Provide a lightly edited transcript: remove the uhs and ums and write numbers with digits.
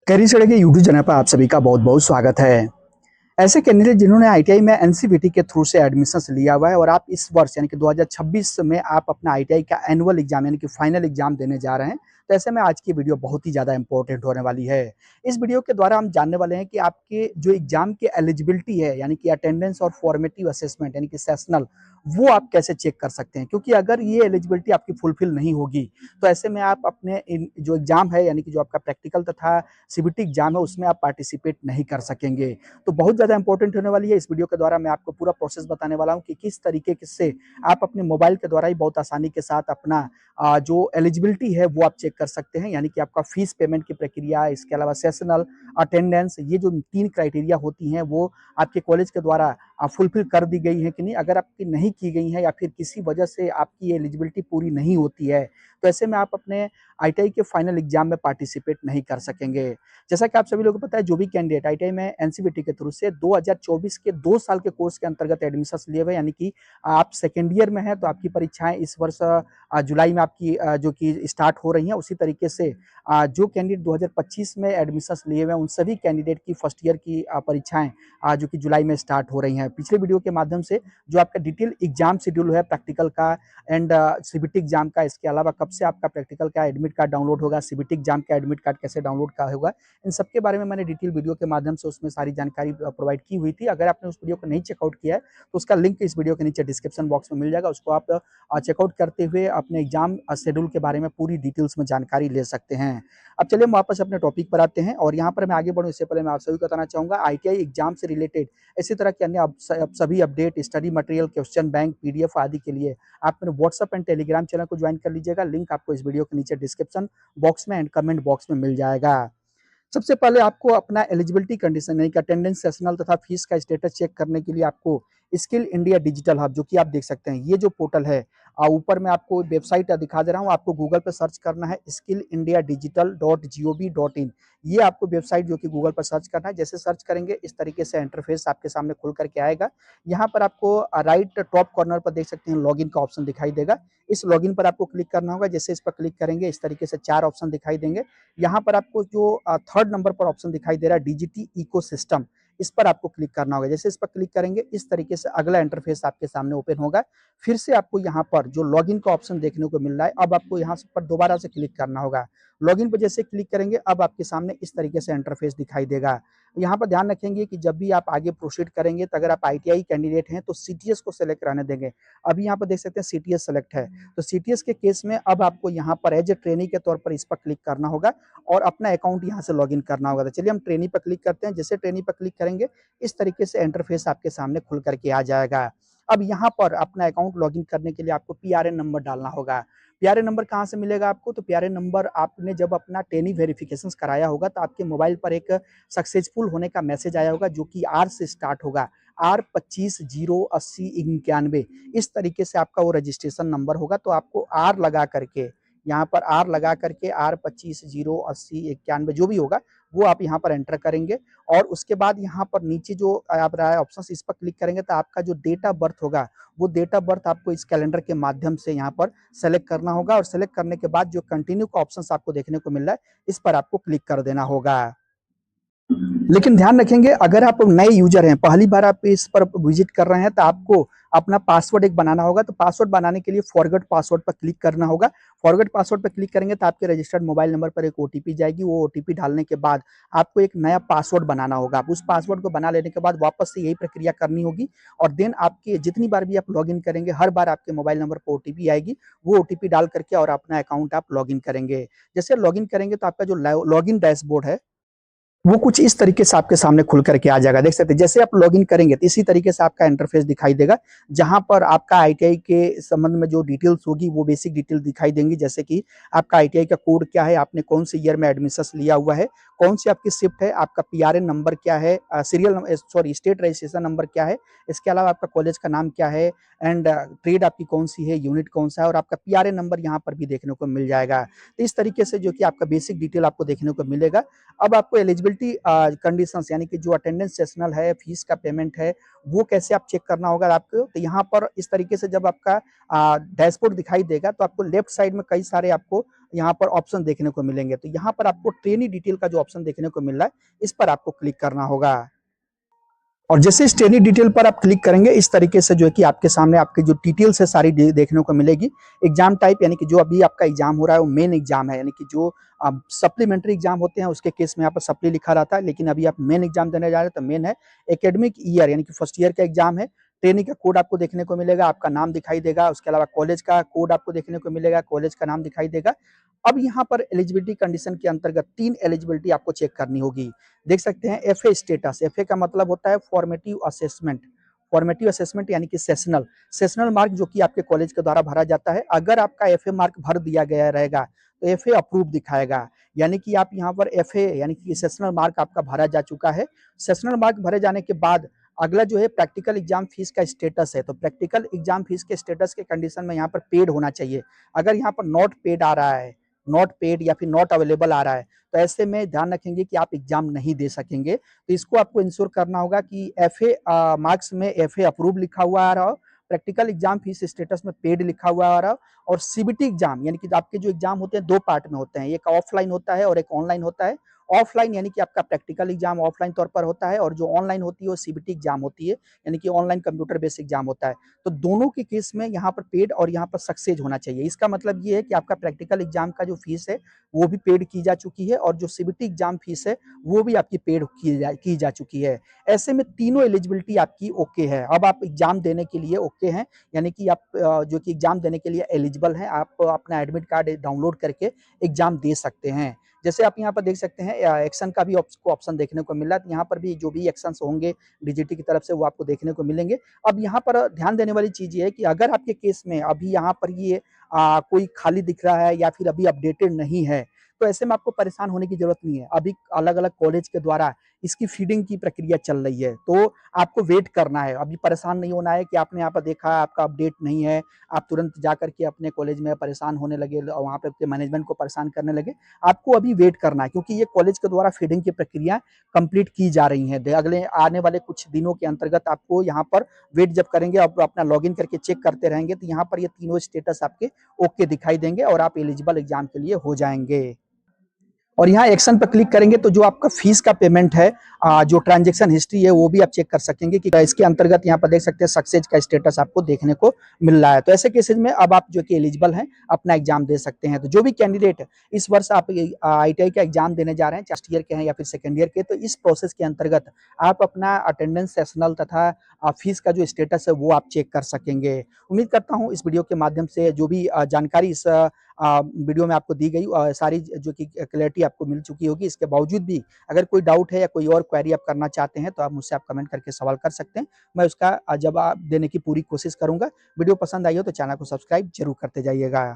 Career चढ़े के YouTube channel पर आप सभी का बहुत बहुत स्वागत है। ऐसे कैंडिडेट जिन्होंने आईटीआई में एनसीवीटी के थ्रू से एडमिशन लिया हुआ है और आप इस वर्ष यानी कि 2026 में आप अपना आईटीआई का एनुअल एग्जाम यानी कि फाइनल एग्जाम देने जा रहे हैं। तो ऐसे में आज की वीडियो बहुत ही ज़्यादा इंपॉर्टेंट होने वाली है। इस वीडियो के द्वारा हम जानने वाले हैं कि आपके जो एग्जाम की एलिजिबिलिटी है यानी कि अटेंडेंस और फॉर्मेटिव असेसमेंट यानी कि सेशनल, वो आप कैसे चेक कर सकते हैं, क्योंकि अगर ये एलिजिबिलिटी आपकी फुलफिल नहीं होगी तो ऐसे में आप अपने जो एग्जाम है यानी कि जो आपका प्रैक्टिकल तथा सीबीटी एग्जाम है उसमें आप पार्टिसिपेट नहीं कर सकेंगे। तो बहुत ज़्यादा इंपॉर्टेंट होने वाली है। इस वीडियो के द्वारा मैं आपको पूरा प्रोसेस बताने वाला हूँ कि किस तरीके से आप अपने मोबाइल के द्वारा ही बहुत आसानी के साथ अपना जो एलिजिबिलिटी है वो आप चेक कर सकते हैं, यानी कि आपका फीस पेमेंट की प्रक्रिया, इसके अलावा सेशनल, अटेंडेंस, ये जो 3 क्राइटेरिया होती हैं वो आपके कॉलेज के द्वारा फुलफिल कर दी गई है कि नहीं। अगर आपकी नहीं की गई है या फिर किसी वजह से आपकी एलिजिबिलिटी पूरी नहीं होती है तो ऐसे में आप अपने आईटीआई के फाइनल एग्जाम में पार्टिसिपेट नहीं कर सकेंगे। जैसा कि आप सभी लोगों को पता है, जो भी कैंडिडेट आईटीआई में एनसीवीटी के थ्रू से 2024 के 2 साल के कोर्स के अंतर्गत एडमिशन लिए हुए, यानी कि आप सेकेंड ईयर में हैं तो आपकी परीक्षाएं इस वर्ष जुलाई में आपकी जो कि स्टार्ट हो रही हैं। उसी तरीके से जो कैंडिडेट 2025 में एडमिशन लिए हुए हैं उन सभी कैंडिडेट की फर्स्ट ईयर की परीक्षाएं जो कि जुलाई में स्टार्ट हो रही हैं। पिछले वीडियो के माध्यम से जो आपका डिटेल एग्जाम शेड्यूल है प्रैक्टिकल का एंड सीबीटी एग्जाम का, इसके अलावा कब से आपका प्रैक्टिकल का एडमिट कार्ड डाउनलोड होगा, सीबीटी एग्जाम का एडमिट कार्ड कैसे डाउनलोड का होगा, इन सब के बारे में मैंने डिटेल वीडियो के माध्यम से उसमें सारी जानकारी प्रोवाइड की हुई थी। अगर आपने उस वीडियो को नहीं चेकआउट किया है तो उसका लिंक इस वीडियो के नीचे डिस्क्रिप्शन बॉक्स में मिल जाएगा। उसको आप चेकआउट करते हुए अपने एग्जाम शेड्यूल के बारे में पूरी डिटेल्स में जानकारी ले सकते हैं। अब चलिए हम वापस अपने टॉपिक पर आते हैं और यहाँ पर मैं आगे बढ़ूँ इससे पहले मैं आप सभी को बताना चाहूँगा आईटीआई एग्जाम से रिलेटेड इसी तरह के अन्य सभी update, study material, question bank, PDF आदि के लिए आप मेरे व्हाट्सएप एंड टेलीग्राम चैनल को ज्वाइन कर लीजिएगा। लिंक आपको इस वीडियो के नीचे डिस्क्रिप्शन बॉक्स में एंड कमेंट बॉक्स में मिल जाएगा। सबसे पहले आपको अपना एलिजिबिलिटी कंडीशन यानी कि अटेंडेंस, सेशनल तथा फीस का स्टेटस चेक करने के लिए आपको स्किल इंडिया डिजिटल हब, जो कि आप देख सकते हैं, ये जो पोर्टल है ऊपर में आपको वेबसाइट दिखा दे रहा हूँ, आपको गूगल पर सर्च करना है skillindiadigital.gov.in। ये आपको वेबसाइट जो कि गूगल पर सर्च करना है। जैसे सर्च करेंगे इस तरीके से इंटरफेस आपके सामने खुल करके आएगा। यहाँ पर आपको राइट टॉप कॉर्नर पर देख सकते हैं लॉगिन का ऑप्शन दिखाई देगा। इस लॉगिन पर आपको क्लिक करना होगा। जैसे इस पर क्लिक करेंगे इस तरीके से 4 ऑप्शन दिखाई देंगे। यहाँ पर आपको जो थर्ड नंबर पर ऑप्शन दिखाई दे रहा है डिजिटी इकोसिस्टम, इस पर आपको क्लिक करना होगा। जैसे इस पर क्लिक करेंगे इस तरीके से अगला इंटरफेस आपके सामने ओपन होगा। फिर से आपको यहाँ पर जो लॉगिन का ऑप्शन देखने को मिल रहा है, अब आपको यहाँ पर दोबारा से क्लिक करना होगा। लॉगिन पर जैसे क्लिक करेंगे अब आपके सामने इस तरीके से इंटरफेस दिखाई देगा। यहाँ पर ध्यान रखेंगे कि जब भी आप आगे प्रोसीड करेंगे तो अगर आप आईटीआई कैंडिडेट हैं तो सीटीएस को सिलेक्ट रहने देंगे। अभी यहाँ पर देख सकते हैं सीटीएस सेलेक्ट है, तो सीटीएस के केस में अब आपको यहाँ पर एज ए ट्रेनी के तौर पर इस पर क्लिक करना होगा और अपना अकाउंट यहाँ से लॉगिन करना होगा। तो चलिए हम ट्रेनी पर क्लिक करते हैं। जैसे ट्रेनी पर क्लिक करेंगे इस तरीके से इंटरफेस आपके सामने खुल करके आ जाएगा। अब यहाँ पर अपना अकाउंट लॉगिन करने के लिए आपको पीआरएन नंबर डालना होगा। पीआरएन नंबर कहाँ से मिलेगा आपको? तो पीआरएन नंबर आपने जब अपना ट्रेनी वेरिफिकेशन कराया होगा तो आपके मोबाइल पर एक सक्सेसफुल होने का मैसेज आया होगा जो कि आर से स्टार्ट होगा, R25 080 91। इस तरीके से आपका वो रजिस्ट्रेशन नंबर होगा। तो आपको आर लगा करके यहाँ पर आर लगा करके R25 080 91 जो भी होगा वो आप यहाँ पर एंटर करेंगे और उसके बाद यहाँ पर नीचे जो आप रहा है ऑप्शन इस पर क्लिक करेंगे तो आपका जो डेट ऑफ बर्थ होगा वो डेट ऑफ बर्थ आपको इस कैलेंडर के माध्यम से यहाँ पर सेलेक्ट करना होगा और सेलेक्ट करने के बाद जो कंटिन्यू का ऑप्शन आपको देखने को मिल रहा है इस पर आपको क्लिक कर देना होगा। लेकिन ध्यान रखेंगे अगर आप नए यूजर हैं, पहली बार आप इस पर विजिट कर रहे हैं तो आपको अपना पासवर्ड एक बनाना होगा। तो पासवर्ड बनाने के लिए फॉरगेट पासवर्ड पर क्लिक करना होगा। फॉरगेट पासवर्ड पर क्लिक करेंगे तो आपके रजिस्टर्ड मोबाइल नंबर पर एक ओटीपी जाएगी। वो ओटीपी डालने के बाद आपको एक नया पासवर्ड बनाना होगा। उस पासवर्ड को बना लेने के बाद वापस से यही प्रक्रिया करनी होगी और देन आपके जितनी बार भी आप लॉगिन करेंगे हर बार आपके मोबाइल नंबर पर ओटीपी आएगी। वो ओटीपी डाल करके और अपना अकाउंट आप लॉगिन करेंगे। जैसे लॉगिन करेंगे तो आपका जो लॉगिन डैशबोर्ड है वो कुछ इस तरीके से आपके सामने खुल करके आ जाएगा। देख सकते हैं जैसे आप लॉगिन करेंगे तो इसी तरीके से आपका इंटरफेस दिखाई देगा जहां पर आपका आईटीआई के संबंध में जो डिटेल्स होगी वो बेसिक डिटेल दिखाई देंगी। जैसे कि आपका आईटीआई का कोड क्या है, आपने कौन से ईयर में एडमिशन लिया हुआ है, कौन सी आपकी शिफ्ट है, आपका पीआरएन नंबर क्या है, स्टेट रजिस्ट्रेशन नंबर क्या है, इसके अलावा आपका कॉलेज का नाम क्या है एंड ट्रेड आपकी कौन सी है, यूनिट कौन सा है और आपका पीआरएन नंबर यहाँ पर भी देखने को मिल जाएगा। तो इस तरीके से जो कि आपका बेसिक डिटेल आपको देखने को मिलेगा। अब आपको एलिजिबिलिटी एलिजिबिलिटी कंडीशंस यानी कि जो अटेंडेंस सेशनल है, फीस का पेमेंट है, वो कैसे आप चेक करना होगा आपको। तो यहाँ पर इस तरीके से जब आपका डैशबोर्ड दिखाई देगा तो आपको लेफ्ट साइड में कई सारे आपको यहाँ पर ऑप्शन देखने को मिलेंगे। तो यहाँ पर आपको ट्रेनी डिटेल का जो ऑप्शन देखने को मिल रहा है, इस पर आपको क्लिक करना होगा। और जैसे इस ट्रेनी डिटेल पर आप क्लिक करेंगे, इस तरीके से जो है कि आपके सामने आपकी जो डिटेल्स है सारी देखने को मिलेगी। एग्जाम टाइप यानी कि जो अभी आपका एग्जाम हो रहा है वो मेन एग्जाम है, यानी कि जो सप्लीमेंट्री एग्जाम होते हैं उसके केस में यहाँ पर सप्ली लिखा रहता है, लेकिन अभी आप मेन एग्जाम देने जा रहे हैं तो मेन है। एकेडमिक ईयर यानी कि फर्स्ट ईयर का एग्जाम है। ट्रेनिंग का कोड आपको देखने को मिलेगा, आपका नाम दिखाई देगा, उसके अलावा कॉलेज का कोड आपको देखने को मिलेगा, कॉलेज का नाम दिखाई देगा। अब यहाँ पर एलिजिबिलिटी कंडीशन के अंतर्गत 3 एलिजिबिलिटी आपको चेक करनी होगी। देख सकते हैं एफए स्टेटस। एफए का मतलब होता है फॉर्मेटिव असेसमेंट। फॉर्मेटिव असेसमेंट यानी कि सेशनल मार्क जो कि आपके कॉलेज के द्वारा भरा जाता है। अगर आपका एफए मार्क भर दिया गया रहेगा तो एफए अप्रूव दिखाएगा, यानी कि आप यहाँ पर एफए यानी कि सेशनल मार्क आपका भरा जा चुका है। सेशनल मार्क भरे जाने के बाद अगला जो है प्रैक्टिकल एग्जाम फीस का स्टेटस है। तो प्रैक्टिकल एग्जाम फीस के स्टेटस के कंडीशन में यहाँ पर पेड होना चाहिए। अगर यहाँ पर नॉट पेड आ रहा है, नॉट पेड या फिर नॉट अवेलेबल आ रहा है, तो ऐसे में ध्यान रखेंगे कि आप एग्जाम नहीं दे सकेंगे। तो इसको आपको इंश्योर करना होगा कि एफए मार्क्स में एफए अप्रूव लिखा हुआ आ रहा हो, प्रैक्टिकल एग्जाम फीस स्टेटस में पेड लिखा हुआ आ रहा हो, और सीबीटी एग्जाम यानी कि आपके जो एग्जाम होते हैं 2 पार्ट में होते हैं, एक ऑफलाइन होता है और एक ऑनलाइन होता है। ऑफलाइन यानी कि आपका प्रैक्टिकल एग्जाम ऑफलाइन तौर पर होता है, और जो ऑनलाइन होती है वो सीबीटी एग्जाम होती है, यानी कि ऑनलाइन कंप्यूटर बेस्ड एग्जाम होता है। तो दोनों के केस में यहाँ पर पेड और यहाँ पर सक्सेस होना चाहिए। इसका मतलब ये है कि आपका प्रैक्टिकल एग्जाम का जो फीस है वो भी पेड की जा चुकी है, और जो सीबीटी एग्जाम फीस है वो भी आपकी पेड की जा चुकी है। ऐसे में तीनों एलिजिबिलिटी आपकी ओके है। अब आप एग्जाम देने के लिए ओके हैं, यानी कि आप जो कि एग्जाम देने के लिए एलिजिबल हैं। आप अपना एडमिट कार्ड डाउनलोड करके एग्जाम दे सकते हैं। जैसे आप यहाँ पर देख सकते हैं एक्शन का भी आपको ऑप्शन देखने को मिल रहा है। यहाँ पर भी जो भी एक्शंस होंगे डीजीटी की तरफ से वो आपको देखने को मिलेंगे। अब यहाँ पर ध्यान देने वाली चीज ये है कि अगर आपके केस में अभी यहाँ पर ये कोई खाली दिख रहा है या फिर अभी अपडेटेड नहीं है, तो ऐसे में आपको परेशान होने की जरूरत नहीं है। अभी अलग अलग कॉलेज के द्वारा इसकी फीडिंग की प्रक्रिया चल रही है, तो आपको वेट करना है। अभी परेशान नहीं होना है कि आपने यहाँ पर देखा आपका अपडेट नहीं है, आप तुरंत जा करके अपने कॉलेज में परेशान होने लगे, वहाँ पे मैनेजमेंट को परेशान करने लगे। आपको अभी वेट करना है, क्योंकि ये कॉलेज के द्वारा फीडिंग की प्रक्रिया कंप्लीट की जा रही है। अगले आने वाले कुछ दिनों के अंतर्गत आपको यहाँ पर वेट जब करेंगे, आप अपना लॉगिन करके चेक करते रहेंगे, तो यहाँ पर ये तीनों स्टेटस आपके ओके दिखाई देंगे और आप एलिजिबल एग्जाम के लिए हो जाएंगे। और यहाँ एक्शन पर क्लिक करेंगे तो जो आपका फीस का पेमेंट है, जो ट्रांजैक्शन हिस्ट्री है वो भी आप चेक कर सकेंगे कि इसके अंतर्गत यहाँ पर देख सकते हैं सक्सेस का स्टेटस आपको देखने को मिल रहा है। तो ऐसे केसेज में अब आप जो कि एलिजिबल हैं अपना एग्जाम दे सकते हैं। तो जो भी कैंडिडेट इस वर्ष आप आईटीआई का एग्जाम देने जा रहे हैं, फर्स्ट ईयर के हैं या फिर सेकेंड ईयर के, तो इस प्रोसेस के अंतर्गत आप अपना अटेंडेंस सेशनल तथा फीस का जो स्टेटस है वो आप चेक कर सकेंगे। उम्मीद करता हूँ इस वीडियो के माध्यम से जो भी जानकारी इस वीडियो में आपको दी गई सारी जो कि क्लैरिटी आपको मिल चुकी होगी। इसके बावजूद भी अगर कोई डाउट है या कोई और क्वेरी आप करना चाहते हैं तो आप मुझसे कमेंट करके सवाल कर सकते हैं। मैं उसका जवाब देने की पूरी कोशिश करूंगा। वीडियो पसंद आई हो तो चैनल को सब्सक्राइब जरूर करते जाइएगा।